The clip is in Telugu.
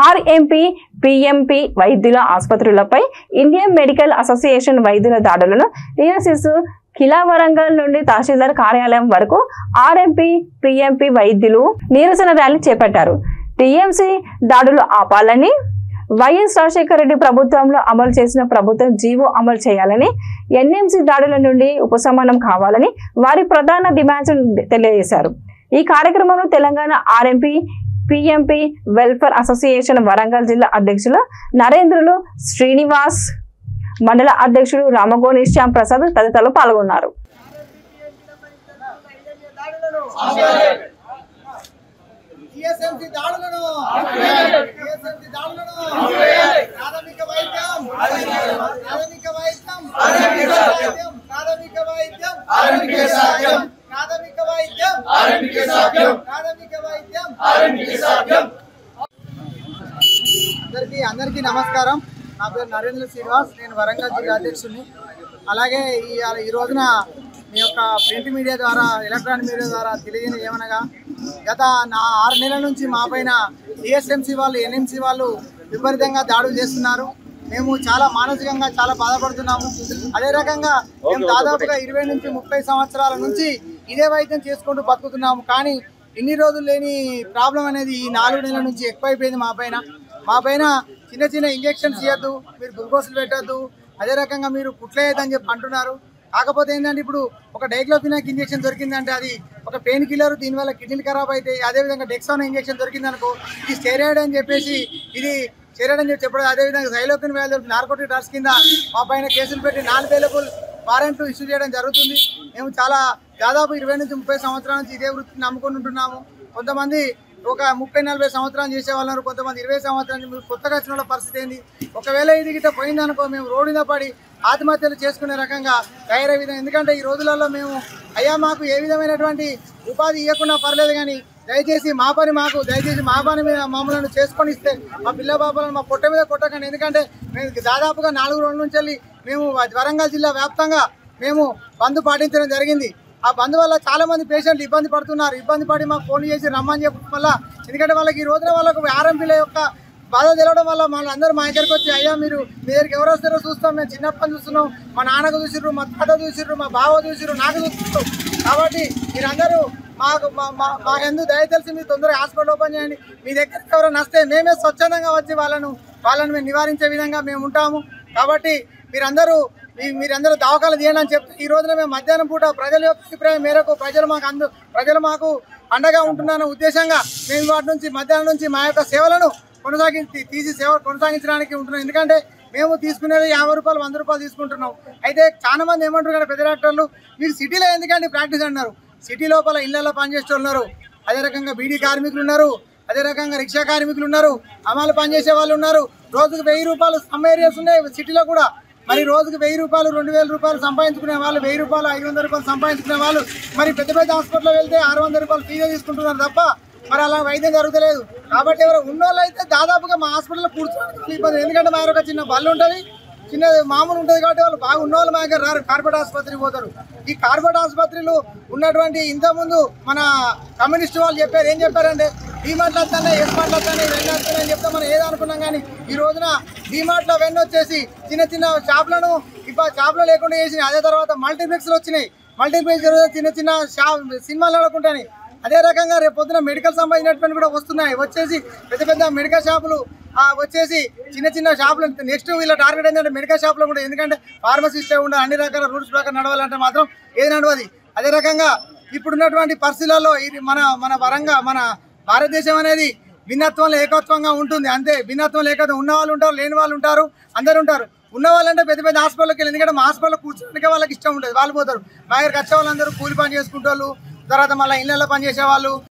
ఆర్ఎంపీ, పీఎంపీ వైద్యుల ఆసుపత్రులపై ఇండియన్ మెడికల్ అసోసియేషన్ వైద్యుల దాడులను నిరసిస్తూ కిలా వరంగల్ నుండి తహసీల్దార్ కార్యాలయం వరకు ఆర్ఎంపీ, పీఎంపీ వైద్యులు నిరసన ర్యాలీ చేపట్టారు. టీఎంసీ దాడులు ఆపాలని, వైఎస్ రాజశేఖర రెడ్డి ప్రభుత్వంలో అమలు చేసిన ప్రభుత్వం జీవో అమలు చేయాలని, ఎన్ఎంసీ దాడుల నుండి ఉపశమనం కావాలని వారి ప్రధాన డిమాండ్స్ తెలియజేశారు. ఈ కార్యక్రమంలో Telangana RMP, PMP welfare association Warangal జిల్లా అధ్యక్షులు నరేంద్రులు, శ్రీనివాస్, మండల అధ్యక్షుడు రామగోని శ్యామ్ ప్రసాద్ తదితరులు పాల్గొన్నారు. అందరికీ నమస్కారం. నా పేరు నరేంద్ర శ్రీనివాస్, నేను వరంగల్ జిల్లా అధ్యక్షుడిని. అలాగే ఈ రోజున మీ యొక్క ప్రింట్ మీడియా ద్వారా, ఎలక్ట్రానిక్ మీడియా ద్వారా తెలియజేయడం ఏమనగా, గత 6 నెలల నుంచి మా పైన టీఎస్ఎంసీ వాళ్ళు, ఎన్ఎంసీ వాళ్ళు విపరీతంగా దాడులు చేస్తున్నారు. మేము చాలా మానసికంగా చాలా బాధపడుతున్నాము. అదే రకంగా మేము దాదాపుగా 20 నుంచి 30 సంవత్సరాల నుంచి ఇదే వైద్యం చేసుకుంటూ బతుకుతున్నాము. కానీ ఇన్ని రోజులు లేని ప్రాబ్లం అనేది ఈ 4 నెలల నుంచి ఎక్కువైపోయింది. మా పైన చిన్న చిన్న ఇంజెక్షన్స్ ఇవ్వద్దు, మీరు గ్లూకోజులు పెట్టద్దు, అదే రకంగా మీరు కుట్లేయద్దని చెప్పి అంటున్నారు. కాకపోతే ఏంటంటే ఇప్పుడు ఒక డైక్లోఫినాక్ ఇంజెక్షన్ దొరికిందంటే అది ఒక పెయిన్ కిల్లర్, దీనివల్ల కిడ్నీలు ఖరాబ్ అవుతాయి. అదేవిధంగా డెక్సాన్ ఇంజెక్షన్ దొరికిందనుకో ఇది స్టెరాయిడ్ అని చెప్పేసి చెప్పడం. అదేవిధంగా సైలోకిన్ వ్యాధి నార్కోటిక్ డ్రగ్స్ కింద మా పైన కేసులు పెట్టి నాన్ అవైలబుల్ వారెంట్ ఇష్యూ చేయడం జరుగుతుంది. మేము దాదాపు 20 నుంచి 30 సంవత్సరాల నుంచి ఇదే వృత్తిని నమ్ముకొని ఉంటున్నాము. కొంతమంది ఒక 30-40 సంవత్సరాలు చేసే వాళ్ళు, కొంతమంది 20 సంవత్సరాలు. మీరు కొత్తగా వచ్చిన పరిస్థితి ఏంది? ఒకవేళ ఇది గిట్ట పోయిందనుకో మేము రోడ్డు మీద పడి ఆత్మహత్యలు చేసుకునే రకంగా తయారయ్యే విధంగా. ఎందుకంటే ఈ రోజులలో మేము మాకు ఏ విధమైనటువంటి ఉపాధి ఇవ్వకుండా పర్లేదు, కానీ దయచేసి మా పని మీద మమ్మల్ని చేసుకొని ఇస్తే మా పిల్ల బాబాలను మా పొట్ట మీద కొట్టకండి. ఎందుకంటే మేము దాదాపుగా 4 రోజుల నుంచి వెళ్ళి మేము వరంగల్ జిల్లా వ్యాప్తంగా మేము బంద్ పాటించడం జరిగింది. ఆ బంద్ వల్ల చాలా మంది పేషెంట్లు ఇబ్బంది పడుతున్నారు. ఇబ్బంది పడి మాకు ఫోన్ చేసి రమ్మని చెప్పడం వల్ల, ఎందుకంటే వాళ్ళకి ఈ రోజున వాళ్ళకు ఆర్ఎంపీల యొక్క బాధ తెలవడం వల్ల వాళ్ళందరూ మా దగ్గరికి వచ్చి, మీ దగ్గరికి ఎవరు వస్తారో చూస్తాం, మేము చిన్నప్పని చూస్తున్నాం, మా నాన్నకు చూసిర్రు, మా తాత చూసిర్రు, మా బావ చూసిర్రు, నాకు చూసిర్రు. కాబట్టి మీరందరూ మా ఎందుకు దయతలిసి మీరు తొందరగా హాస్పిటల్ ఓపెన్ చేయండి. మీ దగ్గరికి ఎవరైనా వస్తే మేమే స్వచ్ఛందంగా వచ్చి వాళ్ళను మేము నివారించే విధంగా మేము ఉంటాము. కాబట్టి మీరందరూ దవాఖాలు తీయండి అని చెప్తే, ఈ రోజున మేము మధ్యాహ్నం పూట ప్రజల యొక్క అభిప్రాయం మేరకు ప్రజలు మాకు అండగా ఉంటున్న ఉద్దేశంగా మేము వాటి నుంచి మధ్యాహ్నం నుంచి మా యొక్క సేవలను కొనసాగించడానికి ఉంటున్నాం. ఎందుకంటే మేము తీసుకునేది 50 రూపాయలు, 100 రూపాయలు తీసుకుంటున్నాం. అయితే చాలా మంది ఏమంటున్నారు, పెద్ద డాక్టర్లు మీరు సిటీలో ఎందుకంటే ప్రాక్టీస్ అన్నారు. సిటీ లోపల ఇళ్లలో పనిచేసే ఉన్నారు, అదే రకంగా బీడీ కార్మికులు ఉన్నారు, అదే రకంగా రిక్షా కార్మికులు ఉన్నారు, అమలు పనిచేసే వాళ్ళు ఉన్నారు. రోజుకు 1000 రూపాయలు సమ్ ఏరియాస్ ఉన్నాయి సిటీలో కూడా. మరి రోజుకు 1000 రూపాయలు, 2000 రూపాయలు సంపాదించుకునే వాళ్ళు, 1000 రూపాయలు, 500 రూపాయలు సంపాదించుకునే వాళ్ళు మరి పెద్ద హాస్పిటల్లో వెళ్తే 600 రూపాయలు ఫీజే తీసుకుంటున్నారు తప్ప మరి అలా వైద్యం జరుగుతలేదు. కాబట్టి ఎవరు ఉన్నోళ్ళు అయితే దాదాపుగా మా హాస్పిటల్లో కూర్చోడానికి ఇబ్బంది. ఎందుకంటే మా ఒక చిన్న బళ్ళు ఉంటుంది, చిన్న మామూలు ఉంటుంది. కాబట్టి వాళ్ళు బాగా ఉన్నోళ్ళు మా దగ్గర రారు, కార్పొరేట్ ఆసుపత్రికి పోతారు. ఈ కార్పొరేట్ ఆసుపత్రులు ఉన్నటువంటి ఇంతకుముందు మన కమ్యూనిస్ట్ వాళ్ళు ఏం చెప్పారంటే డీమార్ట్లు వస్తానే, ఎస్మార్ట్లు వస్తానే, ఇవన్నీ వస్తాయని చెప్తే మనం ఏదనుకున్నాం. కానీ ఈ రోజున డీమార్ట్లో అవన్నీ వచ్చేసి చిన్న చిన్న షాపులను షాపులో లేకుండా చేసినాయి. అదే తర్వాత మల్టీప్లెక్స్లు వచ్చినాయి. మల్టీప్లెక్స్ చిన్న సినిమాలు ఆడుకుంటాయి. అదే రకంగా రేపు పొద్దున మెడికల్ సంబంధించినటువంటి కూడా వస్తున్నాయి. వచ్చేసి పెద్ద మెడికల్ షాపులు వచ్చేసి చిన్న షాపులు. నెక్స్ట్ వీళ్ళ టార్గెట్ ఏంటంటే మెడికల్ షాపులో కూడా, ఎందుకంటే ఫార్మసిస్టే ఉండాలి, అన్ని రకాల రూల్స్ ప్రకారం నడవాలంటే మాత్రం ఏది నడవది. అదే రకంగా ఇప్పుడున్నటువంటి పరిస్థితులలో మన భారతదేశం అనేది భిన్నత్వంలో ఏకత్వంగా ఉంటుంది. అంతే, భిన్నత్వంలో ఏకత్వం. ఉన్న వాళ్ళు ఉంటారు, లేని వాళ్ళు ఉంటారు, అందరు ఉంటారు. ఉన్న వాళ్ళంటే పెద్ద హాస్పిటల్కి వెళ్ళి, ఎందుకంటే మా హాస్పిటల్లో కూర్చోడానికి వాళ్ళకి ఇష్టం ఉంటుంది, వాళ్ళు పోతారు. మా దగ్గరికి వచ్చే వాళ్ళందరూ కూలి పని చేసుకుంటారు, తర్వాత మళ్ళీ ఇళ్ళల్లో పని చేసే వాళ్ళు.